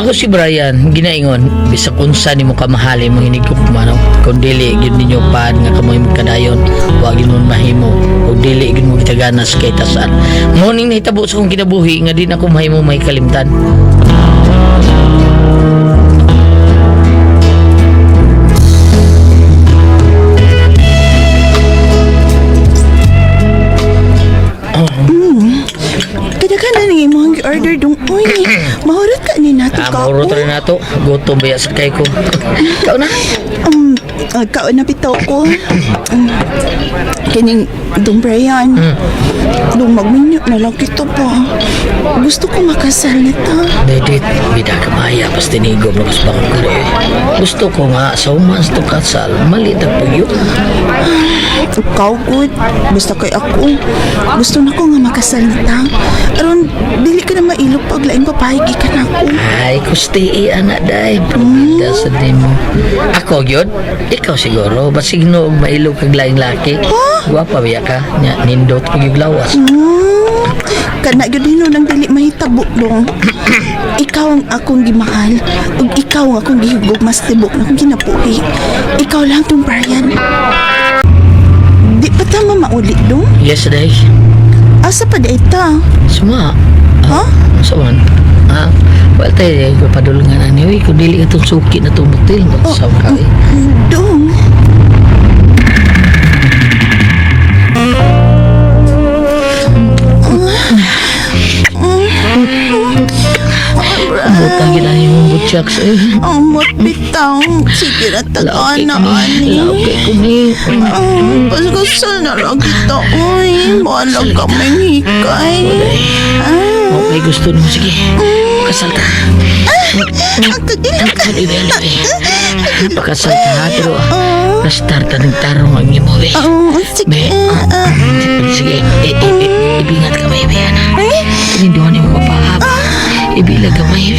Ako si Brian, ginaingon, bisag unsa nimo kamahalin mo hinigop manaw. Kung dili gyud ninyo pad nga kamoy magkadayon, wa gyud mo mahimo. O dili gyud mo gitaganas kay tasan. Morning nahitabo sa kong kinabuhi nga di na ko mahimo may kalimtan. Kadaghan na nang imong order dong. Uy, mahurot ka ni nato ka. Maurot rin na to. Gutom ba sakay ko. Ikaw na. Kaon na bitaw ko. Kining dong Brian. Dong magminyo na lang kito pa. Gusto ko makasal na ta. Dedit, bida ka maya pas tinigom na mas bakong kare. Gusto ko nga sa umans to kasal, maliit ang pagyo. Ikaw good. Basta kay ako. Gusto na ko nga makasal na ta. Aron, dili ka na mailog pag laing papayagi ka na ako. Ay, kusti anak day. Pagkita sa din mo. Ako yun? Ikaw siguro. Basig no mailog kag laing laki. Guwapa biya ka. Nya, nindot ko yung lawas. Kana gyud hino nang dili mahitabo dong. Ikaw ang akong gimahal ug ikaw ang akong gihugog mas tibok na akong ginapuhi. Ikaw lang tong Brian. Di pa tama mauli dong. Yes, day. Asa pa di ta? Suma. Ha? Saman. Well, tayo, padulungan na niyo. Kung dili itong suki na itong butil, matasam ka eh. Dong. Butang ginani mong butchaks eh. Amot bitaw. Sige na tagaan na ani. Laki ko ni. Paskusal na lang kita. Uy, maalang ka may hikay. Okay, gusto mo. Sige. Pakasal ka. Kagilang ka. Pakasal ka ha, pero na-start ng tarong ang imo eh. Sige. Sige, ibingat ka may ibiyana. Kaninduhan mo mapahab. Ibilag ka may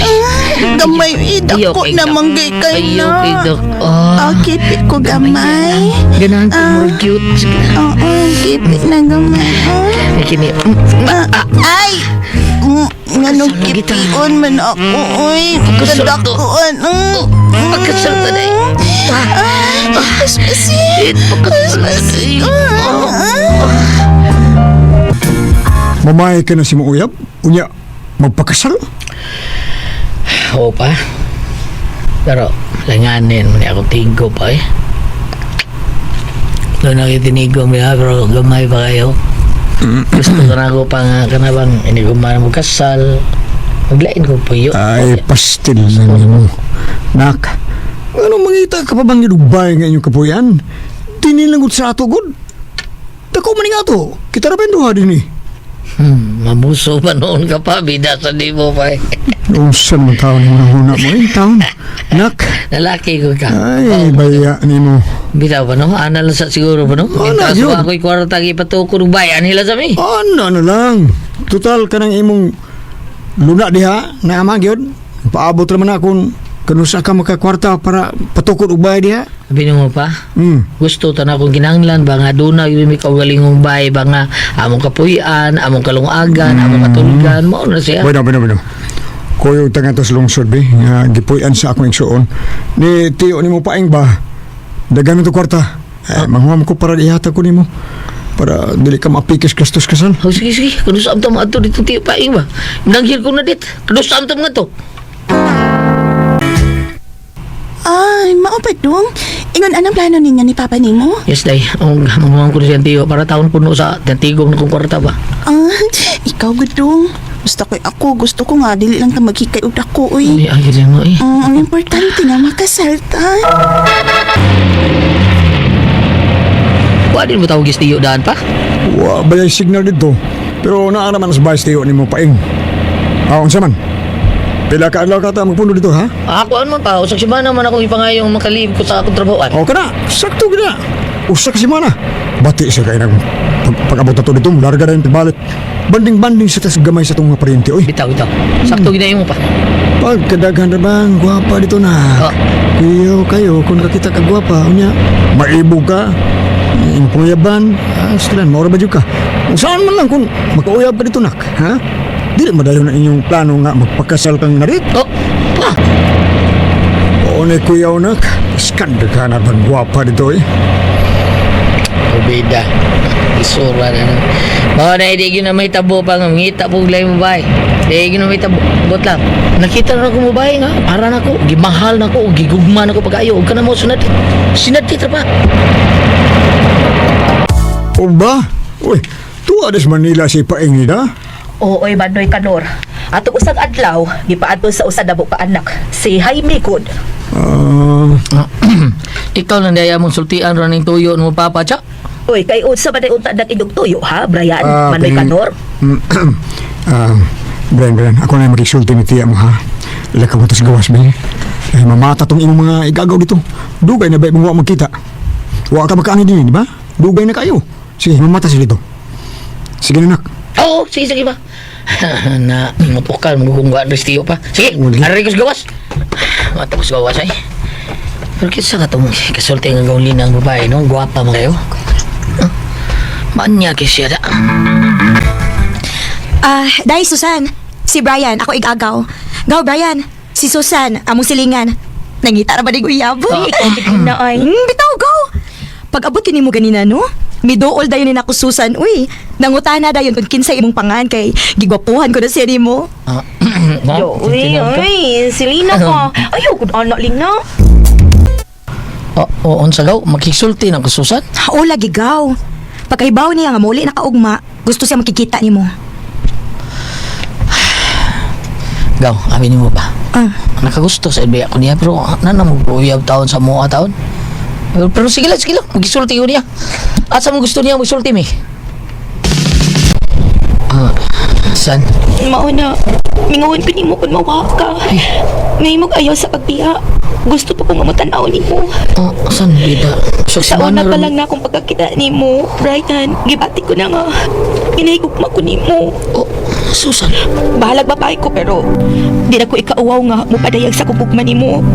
Gamay, idako na manggay kay na. Ayaw, dok. Kipit ko gamay. Ganahan ko more cute. Sige na. Kipit na gamay. Kini. Ay! Nganong kipion man ako, uy. Kadakuan. Pagkasal ka na eh. Asmasin. Pagkasal ka Mamay ka na si Mauyab? Unya, magpakasal? Oo pa. Pero, langanin mo niya akong tingko pa eh. Doon nakitinigo mo pero gamay pa kayo. Gusto ko na ako pa nga ka na bang hindi ko man mo kasal. Maglain ko po yun. Ay, pastil na mo. Nak, ano mangita ka pa bang ginubay nga inyong kapuyan? Tinilangot sa ato, God. Dako man nga to. Kita na penduha din eh. Mamuso pa noon ka pa. Bida sa di mo pa eh. Noong saan mong taon mo na huna mo eh, taon. Nak, Lalaki ko ka. ay, baya ni mo. Bida pa no? Ana lang sa siguro pa no? Ana, Kaso yun. ako'y kwarta ipatuko ng bayan nila sa mi. Ano na lang. Total ka ng imong luna diha, na amag yun. Paabot naman akong kanusa ka makakwarta para patukot ubay diha. Sabi mo pa? Gusto ta na akong kinanglan ba nga doon na yung may kaugalingong bay ba nga among kapuyan, among kalungagan, among katulgan, mo na siya. Bueno. Kuyo tangan tos lungsod bi nga gipuy-an sa akong igsuon. Ni tiyo nimo paing ba? Dagan to kwarta. Manghuam ko para ihata ko nimo. Para dili ka mapikis kastos kasal. Oh, sige. Kano sa amtam ato dito tiyo paing ba? Nanggil ko na dit. Kano sa amtam nga to? Ay, maupad dong. Ingon anong plano ninyo ni Papa Nimo? Yes, day. Ang manghuam ko na siya tiyo para taon puno sa tantigong na kong kwarta ba? Ikaw gudong. Basta kay ako, gusto ko nga, dili lang ta magkikay og dako, uy. Ay, agil mo eh. Ang importante nga makasal ta. Wala din mo tawag tiyo daan pa? Wa ba yung signal dito? Pero naa naman sa bayas tiyo nimo paing. Unsa man? Pila ka adlaw ka ta magpuno dito ha? Ako man pa. Usak si ba naman akong ipangayong makalib ko sa akong trabahoan. O kana, sakto gina. Usa ka semana. Bati siya kay nang pag-abot na to dito, larga na yung tibalit. Banding-banding sa tas gamay sa itong mga paryente, oy. Bitaw. Sakto ginayon mo pa. Pagkadaghan na bang gwapa dito na. Iyo kayo, kung nakita ka gwapa, unya, maibog ka, impuyaban, silan, maura ba ka? Saan man lang kung makauyab ka dito, nak, ha? Dili madayon na inyong plano nga magpakasal kang narit. Oh, pa. Oo na kuya nak. Skanda ka na bang gwapa dito eh. Obeda. Isura na lang. Mga na hindi na may tabo pa nga. Ngita po gulay mo ba? Hindi na may tabo. Bot lang. Nakita na ako mo ba nga? Para na ko. Gimahal na ko. Gigugma na ko pag-ayo. Huwag ka na mo sunat. Sinat kita pa. O ba? Uy, tuwa des Manila si Paing nila. Ooy, Bandoy Kanor. Ato usag adlaw, gipaadto sa usa dabo ka anak, si Jaime Good. Ikaw lang daya mong sultian running tuyo mo papa, Cha. Uy, kay unsa ba day unta dag idog tuyo ha, Brian? Ah, Bandoy kay- Kanor. Brian, ako na magkisulti ni tiya mo ha. Laka mo tos gawas, Ben. Ay, mamata tong imong mga igagaw dito. Dugay na ba mong wa magkita? Wa ka makaani din, di ba? Dugay na kayo. Sige, mamata sila dito. Sige na, nak. Oo, sige ba? Na, mapukal, magugungga ang restiyo pa. Sige, Uli. aray ko sa gawas. Matapos gawas ay. Pero kisa ka itong kasulti ng gawin ng babae, no? Guwapa mo kayo. Huh? Manya siya da. Dahil Susan, si Brian, ako igagaw. Gaw, Brian, si Susan, among silingan. Nangita na ba ni Guyabo? Na ay. Bitaw, gaw. Pag-abot kini mo ganina, no? Midool dayon ni ako Susan, uy. Nangutana dayon kung kinsa imong pangan kay gigwapuhan ko na siya nimo. Yo, uy, Selena ko. Ayaw gud anak lina. Oo, unsa gaw, makisulti ng kasusan. O lagi gaw. Pagkaibaw niya nga muli nakaugma, gusto siya makikita nimo. Gaw, amin mo ba? Nakagusto sa ibaya ko niya, pero nanamuguyab taon sa mga taon. Pero sige lang, magisulti ko niya. At sa mo gusto niya, magsulti mi. San? Mauna, mingawan pa nimo kun mawa ka. Ngay mo ayaw sa pagbiya. Gusto pa kong mamutanaw nimo. San, bida? So, Sa una pa lang na akong pagkakita nimo, Brian, gibati ko na nga. Pinahigugma ko nimo. Oh, Susan. Bahalag babae ko pero di na ko ikauwaw nga mupadayag sa kugugma nimo.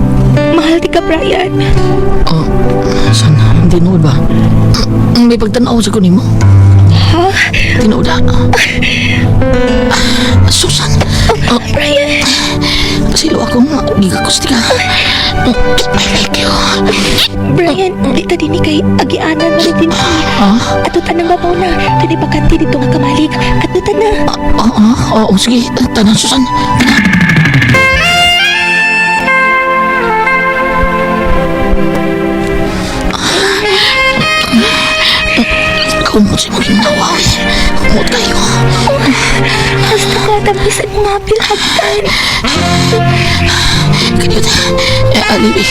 Mahal di ka, Brian. San, hindi nood ba? May pagtanaw sa kunin mo. Ha? Tinood na. Susan. Brian. Pasilo ako nga. Gigakusti ka. I like you. Brian, di ta din kay agianan na rin din. Ato tanang babaw na. Tani bakante dito nga kamalig. Ato na. Oo, sige. Tanan, Susan. Kung mo siya maging nawawi, humot kayo. Basta ka, tampisan mo nga pilhagtan. Kanyot, Alibi,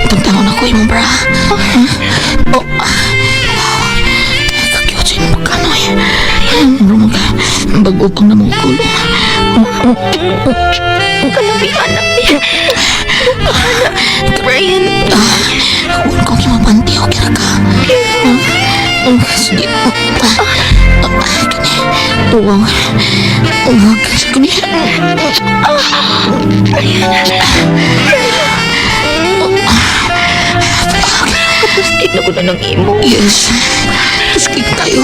pagtangon ako yung bra. Wow, kakyot siya yung magkanoy. Marunong ka, bagupang na mong kulo. Kalabi anak niya. Brian. Huwag kong kimapanti o kira ka. Sige. Huwag sa kanya. Kapustig na ko na ng imo. Yes. Puskig tayo.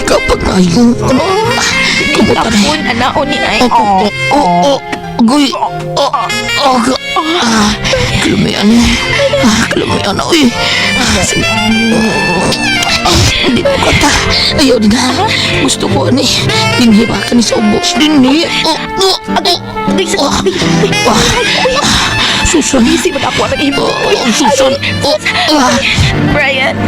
Kapag ngayon, kumuta na. Tapon, anaon ni ay. Goy. Kalumayan. Kalumayan na, uy. Hindi ko kata. Ayaw din na. Gusto ko, ani. Dinhibakan ni sa ubos. Dinhi. Susan. Busy ba ako ang imo? Susan. Brian.